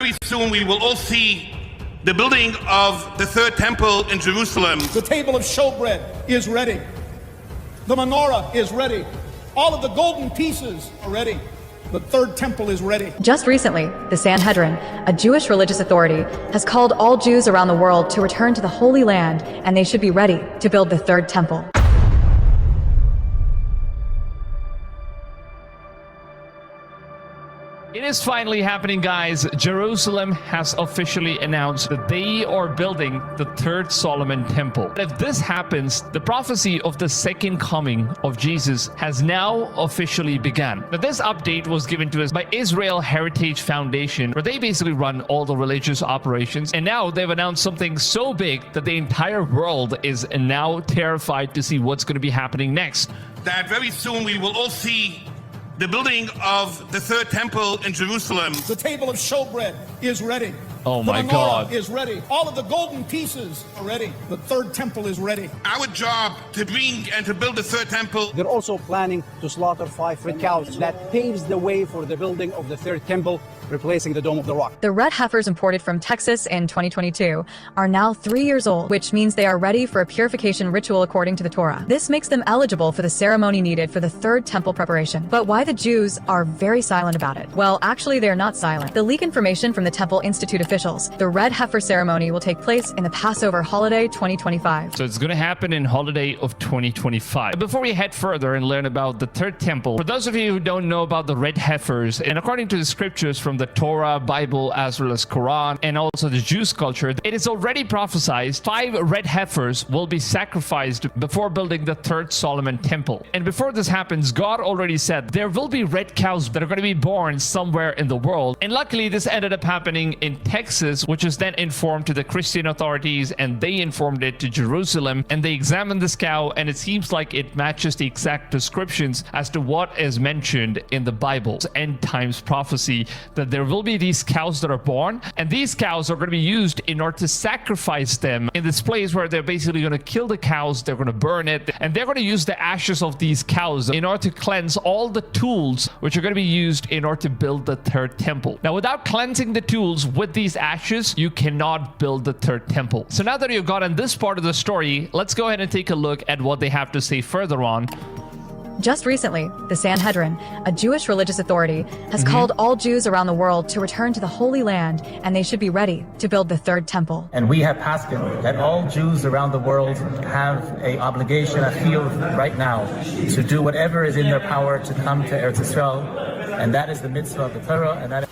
very soon we will all see the building of the third temple in Jerusalem. The table of showbread is ready. The menorah is ready. All of the golden pieces are ready. The third temple is ready. Just recently, the Sanhedrin, a Jewish religious authority, has called all Jews around the world to return to the Holy Land, and they should be ready to build the third temple. It is finally happening, guys. Jerusalem has officially announced that they are building the third Solomon temple. If this happens, the prophecy of the second coming of Jesus has now officially begun. Now, this update was given to us by Israel Heritage Foundation, where they basically run all the religious operations. And now they've announced something so big that the entire world is now terrified to see what's going to be happening next. That very soon we will all see the building of the third temple in Jerusalem. The table of showbread is ready. Oh my the menorah God. is ready. All of the golden pieces are ready. The third temple is ready. Our job to bring and to build the third temple. They're also planning to slaughter 5 red cows. That paves the way for the building of the third temple, replacing the Dome of the Rock. The red heifers imported from Texas in 2022 are now 3 years old, which means they are ready for a purification ritual according to the Torah. This makes them eligible for the ceremony needed for the third temple preparation. But why the Jews are very silent about it? Well, actually, they're not silent. The leak information from the Temple Institute officials, the red heifer ceremony will take place in the Passover holiday 2025. So it's going to happen in holiday of 2025. Before we head further and learn about the third temple, for those of you who don't know about the red heifers, and according to the scriptures from the Torah, Bible, as well as Quran, and also the Jewish culture, it is already prophesied 5 red heifers will be sacrificed before building the third Solomon temple. And before this happens, God already said there will be red cows that are going to be born somewhere in the world. And luckily, this ended up happening in Texas, which is then informed to the Christian authorities, and they informed it to Jerusalem, and they examined this cow, and it seems like it matches the exact descriptions as to what is mentioned in the Bible's end times prophecy, that there will be these cows that are born, and these cows are going to be used in order to sacrifice them in this place where they're basically going to kill the cows, they're going to burn it, and they're going to use the ashes of these cows in order to cleanse all the tools which are going to be used in order to build the third temple. Now, without cleansing the tools with these ashes, you cannot build the third temple. So now that you've gotten this part of the story, let's go ahead and take a look at what they have to say further on. Just recently, the Sanhedrin, a Jewish religious authority, has called all Jews around the world to return to the Holy Land, and they should be ready to build the third temple. And we have passed it, that all Jews around the world have an obligation, I feel right now, to do whatever is in their power to come to Eretz Israel, and that is the mitzvah of the Torah, and that is...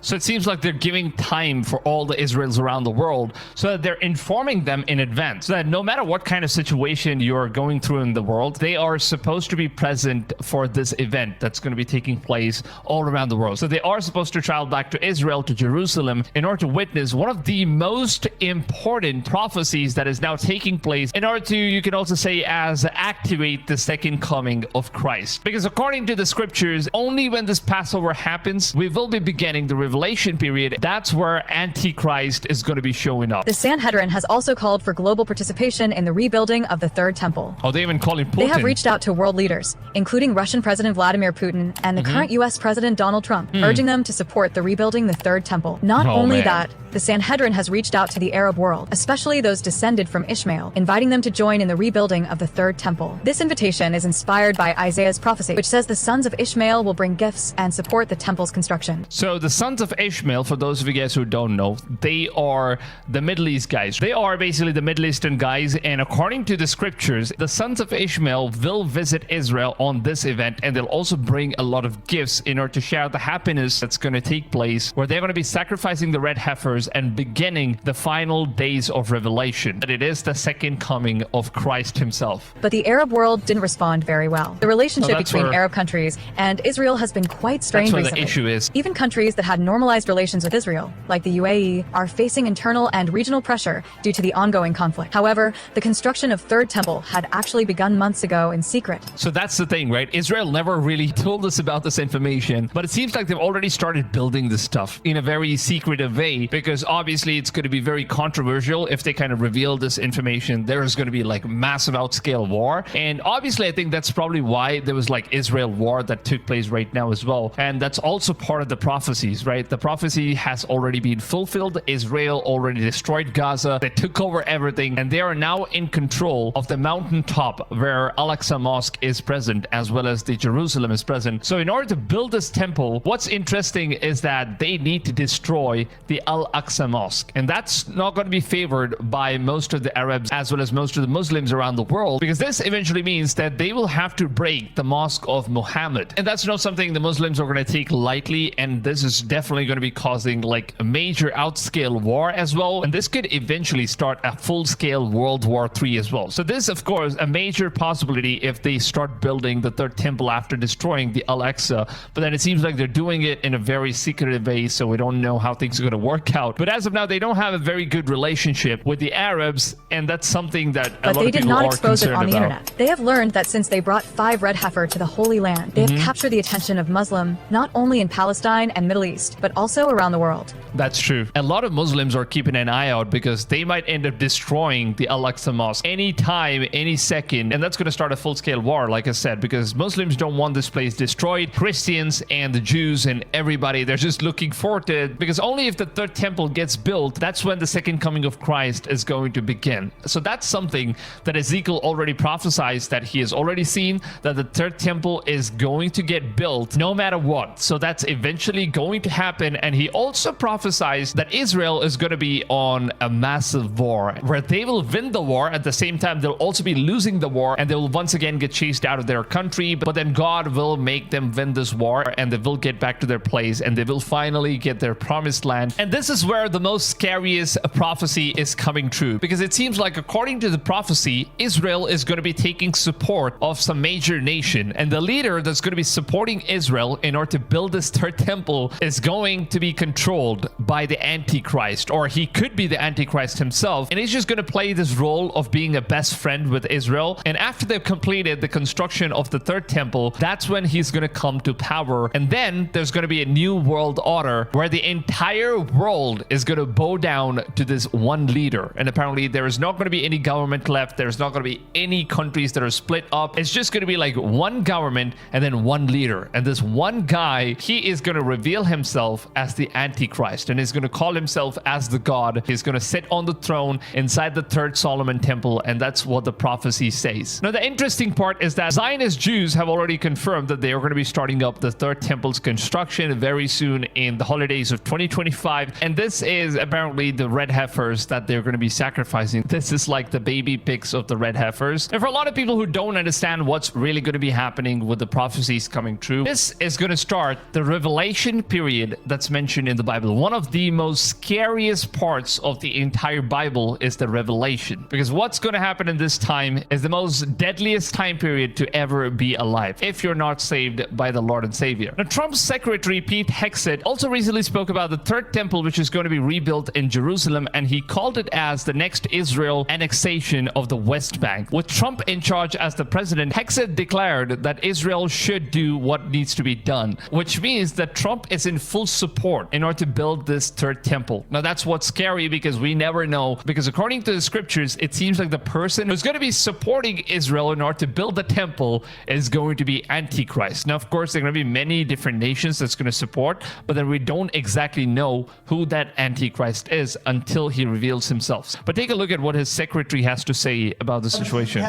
So it seems like they're giving time for all the Israelis around the world so that they're informing them in advance, so that no matter what kind of situation you're going through in the world, they are supposed to be present for this event that's going to be taking place all around the world. So they are supposed to travel back to Israel, to Jerusalem, in order to witness one of the most important prophecies that is now taking place in order to, you can also say, as activate the second coming of Christ. Because according to the scriptures, only when this Passover happens, we will be beginning the revelation period. That's where Antichrist is going to be showing up. The Sanhedrin has also called for global participation in the rebuilding of the third temple. Oh, they even call him Putin. They have reached out to world leaders, including Russian President Vladimir Putin and the current U.S. President Donald Trump, urging them to support the rebuilding the third temple. Not only that, the Sanhedrin has reached out to the Arab world, especially those descended from Ishmael, inviting them to join in the rebuilding of the third temple. This invitation is inspired by Isaiah's prophecy, which says the sons of Ishmael will bring gifts and support the temple's construction. So the sons of Ishmael, for those of you guys who don't know, they are the Middle East guys. They are basically the Middle Eastern guys, and according to the scriptures, the sons of Ishmael will visit Israel on this event, and they'll also bring a lot of gifts in order to share the happiness that's going to take place, where they're going to be sacrificing the red heifers and beginning the final days of revelation. That it is the second coming of Christ himself. But the Arab world didn't respond very well. The relationship between Arab countries and Israel has been quite strained recently. That's where the issue is. Even countries that had normalized relations with Israel, like the UAE, are facing internal and regional pressure due to the ongoing conflict. However, the construction of Third Temple had actually begun months ago in secret. So that's the thing, right? Israel never really told us about this information, but it seems like they've already started building this stuff in a very secretive way, because obviously it's going to be very controversial if they kind of reveal this information. There's going to be like massive outscale war, and obviously I think that's probably why there was like Israel war that took place right now as well. And that's also part of the prophecies, right? right? The prophecy has already been fulfilled. Israel already destroyed Gaza. They took over everything, and they are now in control of the mountaintop where Al-Aqsa Mosque is present, as well as the Jerusalem is present. So in order to build this temple, what's interesting is that they need to destroy the Al-Aqsa Mosque. And that's not going to be favored by most of the Arabs as well as most of the Muslims around the world, because this eventually means that they will have to break the Mosque of Muhammad. And that's not something the Muslims are going to take lightly, and this is definitely going to be causing like a major outscale war as well. And this could eventually start a full-scale World War III as well. So this, of course, a major possibility if they start building the third temple after destroying the Al-Aqsa. But then it seems like they're doing it in a very secretive way, so we don't know how things are going to work out. But as of now, they don't have a very good relationship with the Arabs, and that's something that a lot of people are concerned about. But they did not expose it on the internet. They have learned that since they brought 5 red heifer to the Holy Land, they have captured the attention of Muslim, not only in Palestine and Middle East, but also around the world. That's true. A lot of Muslims are keeping an eye out because they might end up destroying the Al-Aqsa Mosque anytime, any second. And that's going to start a full-scale war, like I said, because Muslims don't want this place destroyed. Christians and the Jews and everybody, they're just looking forward to it, because only if the third temple gets built, that's when the second coming of Christ is going to begin. So that's something that Ezekiel already prophesied, that he has already seen, that the third temple is going to get built no matter what. So that's eventually going to happen. And he also prophesied that Israel is going to be on a massive war where they will win the war. At the same time, they'll also be losing the war, and they will once again get chased out of their country. But then God will make them win this war, and they will get back to their place, and they will finally get their promised land. And this is where the most scariest prophecy is coming true, because it seems like, according to the prophecy, Israel is going to be taking support of some major nation, and the leader that's going to be supporting Israel in order to build this third temple is going to be controlled by the Antichrist, or he could be the Antichrist himself, and he's just going to play this role of being a best friend with Israel. And after they've completed the construction of the third temple, that's when he's going to come to power. And then there's going to be a new world order where the entire world is going to bow down to this one leader. And apparently there is not going to be any government left. There's not going to be any countries that are split up. It's just going to be like one government and then one leader. And this one guy, he is going to reveal himself as the Antichrist, and he's going to call himself as the God. He's going to sit on the throne inside the third Solomon temple, and that's what the prophecy says. Now, the interesting part is that Zionist Jews have already confirmed that they are going to be starting up the third temple's construction very soon in the holidays of 2025, and this is apparently the red heifers that they're going to be sacrificing. This is like the baby pigs of the red heifers. And for a lot of people who don't understand what's really going to be happening with the prophecies coming true, this is going to start the revelation period that's mentioned in the Bible. One of the most scariest parts of the entire Bible is the revelation, because what's going to happen in this time is the most deadliest time period to ever be alive if you're not saved by the Lord and Savior. Now, Trump's secretary Pete Hegseth also recently spoke about the third temple, which is going to be rebuilt in Jerusalem, and he called it as the next Israel annexation of the West Bank. With Trump in charge as the president, Hegseth declared that Israel should do what needs to be done, which means that Trump is in full support in order to build this third temple. Now, that's what's scary, because we never know, because according to the scriptures, it seems like the person who's going to be supporting Israel in order to build the temple is going to be Antichrist. Now, of course, there are going to be many different nations that's going to support, but then we don't exactly know who that Antichrist is until he reveals himself. But take a look at what his secretary has to say about the situation.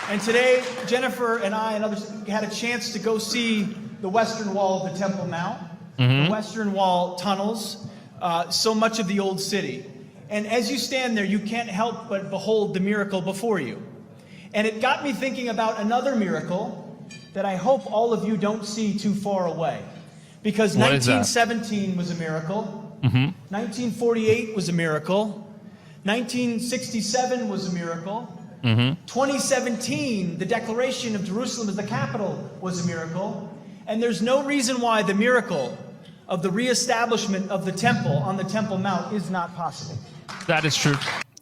And today, Jennifer and I and others had a chance to go see the western wall of the Temple Mount, the western wall tunnels, so much of the old city. And as you stand there, you can't help but behold the miracle before you. And it got me thinking about another miracle that I hope all of you don't see too far away. Because 1917 was a miracle. 1948 was a miracle. 1967 was a miracle. 2017, the declaration of Jerusalem as the capital was a miracle. And there's no reason why the miracle of the reestablishment of the temple on the Temple Mount is not possible. That is true.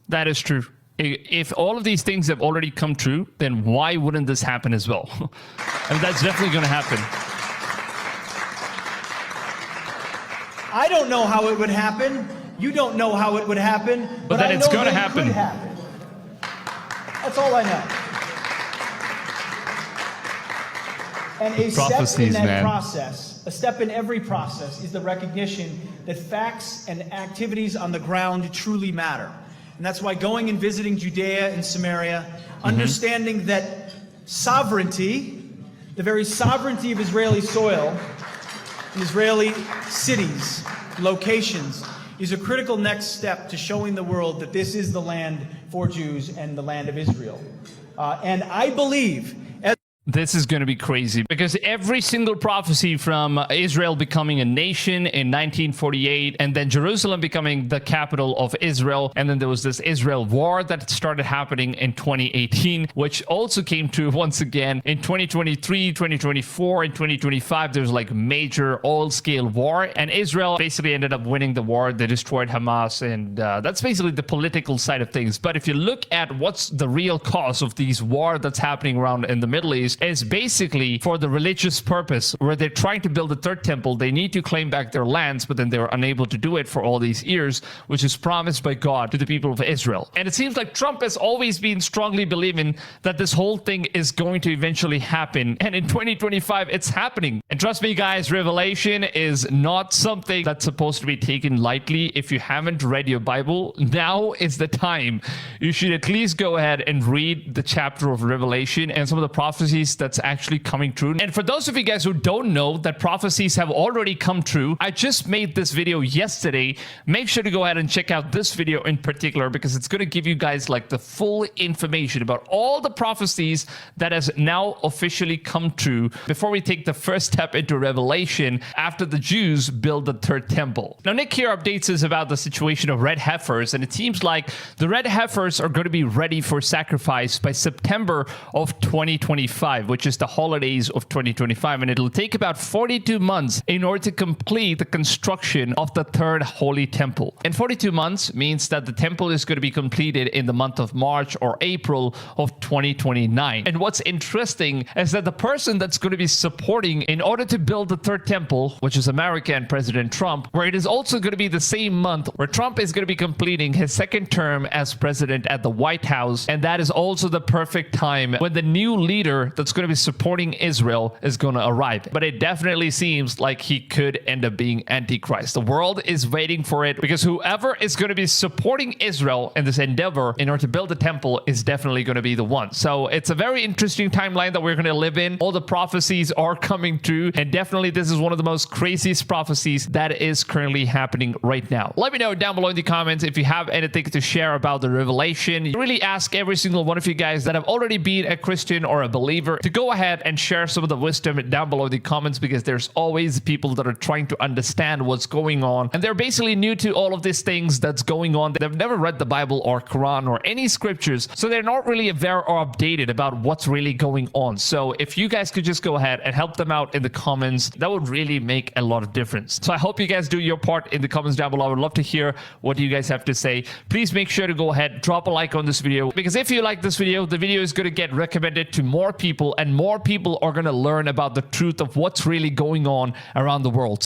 That is true. If all of these things have already come true, then why wouldn't this happen as well? I mean, that's definitely going to happen. I don't know how it would happen. You don't know how it would happen. But then it's going to happen. Could happen. That's all I know. And a step in that process, A step in every process is the recognition that facts and activities on the ground truly matter. And that's why going and visiting Judea and Samaria, understanding that sovereignty, the very sovereignty of Israeli soil, Israeli cities, locations, is a critical next step to showing the world that this is the land for Jews and the land of Israel. And I believe, this is going to be crazy because every single prophecy from Israel becoming a nation in 1948 and then Jerusalem becoming the capital of Israel, and then there was this Israel war that started happening in 2018, which also came true once again in 2023, 2024, and 2025. There's like major oil-scale war, and Israel basically ended up winning the war. They destroyed Hamas, and that's basically the political side of things. But if you look at what's the real cause of these war that's happening around in the Middle East, is basically for the religious purpose, where they're trying to build a third temple. They need to claim back their lands, but then they were unable to do it for all these years, which is promised by God to the people of Israel. And it seems like Trump has always been strongly believing that this whole thing is going to eventually happen. And in 2025, it's happening. And trust me, guys, Revelation is not something that's supposed to be taken lightly. If you haven't read your Bible, now is the time. You should at least go ahead and read the chapter of Revelation and some of the prophecies that's actually coming true. And for those of you guys who don't know that prophecies have already come true, I just made this video yesterday. Make sure to go ahead and check out this video in particular, because it's going to give you guys like the full information about all the prophecies that has now officially come true before we take the first step into Revelation after the Jews build the third temple. Now, Nick here updates us about the situation of red heifers, and it seems like the red heifers are going to be ready for sacrifice by September of 2025, which is the holidays of 2025, and it'll take about 42 months in order to complete the construction of the third holy temple. And 42 months means that the temple is going to be completed in the month of March or April of 2029. And what's interesting is that the person that's going to be supporting in order to build the third temple, which is America and President Trump, where it is also going to be the same month where Trump is going to be completing his second term as president at the White House, and that is also the perfect time when the new leader that's going to be supporting Israel is going to arrive. But it definitely seems like he could end up being Antichrist. The world is waiting for it, because whoever is going to be supporting Israel in this endeavor in order to build the temple is definitely going to be the one. So it's a very interesting timeline that we're going to live in. All the prophecies are coming true, and definitely this is one of the most craziest prophecies that is currently happening right now. Let me know down below in the comments if you have anything to share about the revelation. Really ask every single one of you guys that have already been a Christian or a believer to go ahead and share some of the wisdom down below in the comments, because there's always people that are trying to understand what's going on, and they're basically new to all of these things that's going on. They've never read the Bible or Quran or any scriptures, so they're not really aware or updated about what's really going on. So if you guys could just go ahead and help them out in the comments, that would really make a lot of difference. So I hope you guys do your part in the comments down below. I would love to hear what you guys have to say. Please make sure to go ahead, drop a like on this video, because if you like this video, the video is going to get recommended to more people, and more people are going to learn about the truth of what's really going on around the world.